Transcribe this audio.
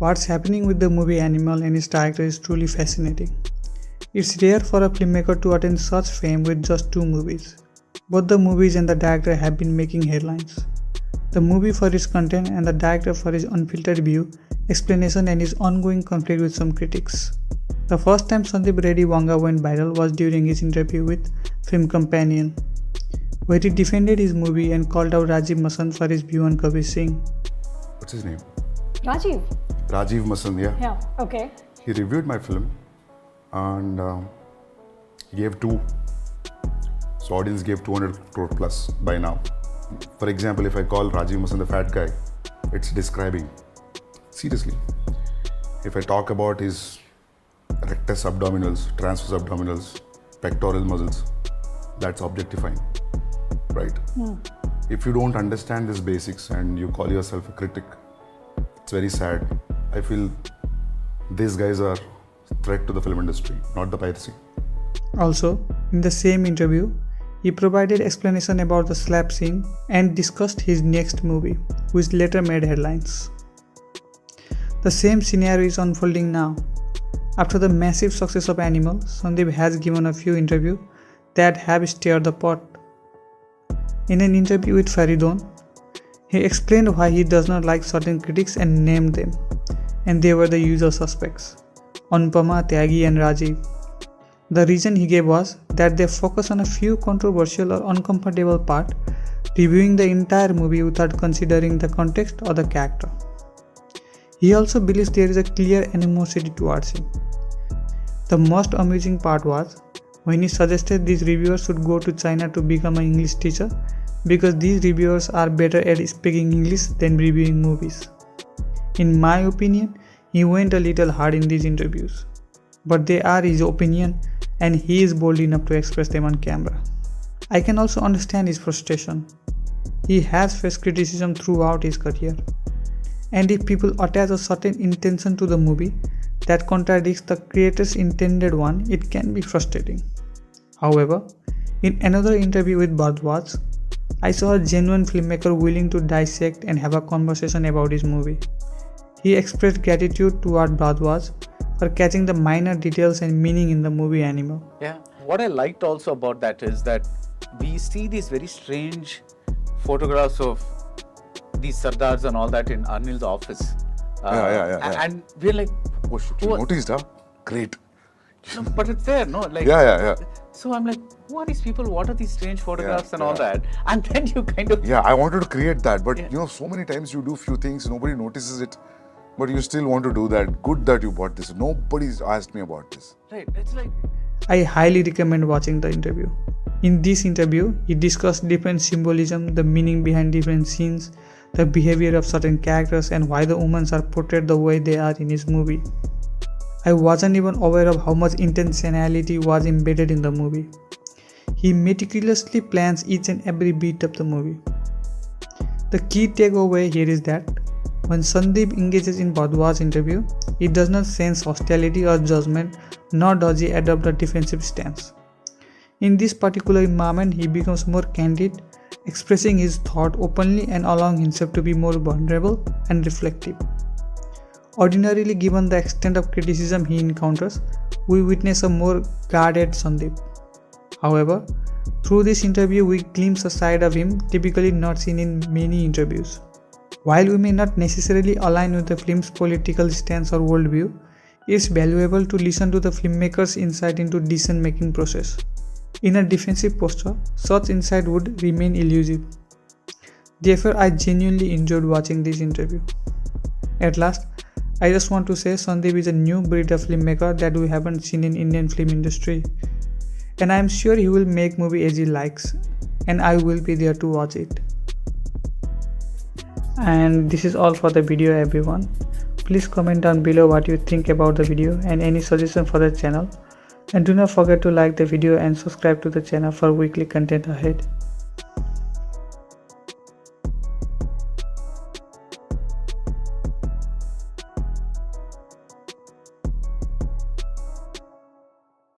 What's happening with the movie Animal and its director is truly fascinating. It's rare for a filmmaker to attain such fame with just 2 movies. Both the movies and the director have been making headlines. The movie for its content and the director for his unfiltered view, explanation and his ongoing conflict with some critics. The first time Sandeep Reddy Vanga went viral was during his interview with Film Companion, where he defended his movie and called out Rajiv Masand for his view on Kabir Singh. What's his name? Rajiv. Rajiv Masand, yeah. Yeah, okay. He reviewed my film and he gave 2. So audience gave 200 crore plus by now. For example, if I call Rajiv Masand the fat guy, it's describing. Seriously. If I talk about his rectus abdominals, transverse abdominals, pectoral muscles, that's objectifying, right? If you don't understand these basics and you call yourself a critic, it's very sad. I feel these guys are a threat to the film industry, not the piracy. Also, in the same interview, he provided explanation about the slap scene and discussed his next movie, which later made headlines. The same scenario is unfolding now. After the massive success of Animal, Sandeep has given a few interviews that have stirred the pot. In an interview with Faridon, he explained why he does not like certain critics and named them, and they were the usual suspects: Anupama, Tyagi and Rajiv. The reason he gave was that they focus on a few controversial or uncomfortable parts, reviewing the entire movie without considering the context or the character. He also believes there is a clear animosity towards him. The most amusing part was when he suggested these reviewers should go to China to become an English teacher because these reviewers are better at speaking English than reviewing movies. In my opinion, he went a little hard in these interviews, but they are his opinion and he is bold enough to express them on camera. I can also understand his frustration. He has faced criticism throughout his career, and if people attach a certain intention to the movie that contradicts the creator's intended one, it can be frustrating. However, in another interview with Bhardwaj, I saw a genuine filmmaker willing to dissect and have a conversation about his movie. He expressed gratitude toward Bhardwaj for catching the minor details and meaning in the movie Animal. Yeah, what I liked also about that is that we see these very strange photographs of these Sardars and all that in Anil's office. Yeah. And we're like, Oh shit, you noticed, huh? Great. no, but it's there, no? Like, Yeah. So I'm like, who are these people? What are these strange photographs and all that? And then you kind of... Yeah, I wanted to create that, but Yeah. so many times you do few things, nobody notices it, but you still want to do that. Good that you bought this. Nobody's asked me about this. Right, it's like... I highly recommend watching the interview. In this interview, he discussed different symbolism, the meaning behind different scenes, the behavior of certain characters and why the women are portrayed the way they are in his movie. I wasn't even aware of how much intentionality was embedded in the movie. He meticulously plans each and every beat of the movie. The key takeaway here is that when Sandeep engages in Bhardwaj's interview, he does not sense hostility or judgment, nor does he adopt a defensive stance. In this particular environment, he becomes more candid, expressing his thought openly and allowing himself to be more vulnerable and reflective. Ordinarily, given the extent of criticism he encounters, we witness a more guarded Sandeep. However, through this interview, we glimpse a side of him typically not seen in many interviews. While we may not necessarily align with the film's political stance or worldview, it's valuable to listen to the filmmaker's insight into decision-making process. In a defensive posture, such insight would remain elusive. Therefore, I genuinely enjoyed watching this interview. At last, I just want to say Sandeep is a new breed of filmmaker that we haven't seen in Indian film industry. And I am sure he will make movie as he likes, and I will be there to watch it. And this is all for the video, everyone. Please comment down below what you think about the video and any suggestion for the channel. And do not forget to like the video and subscribe to the channel for weekly content ahead.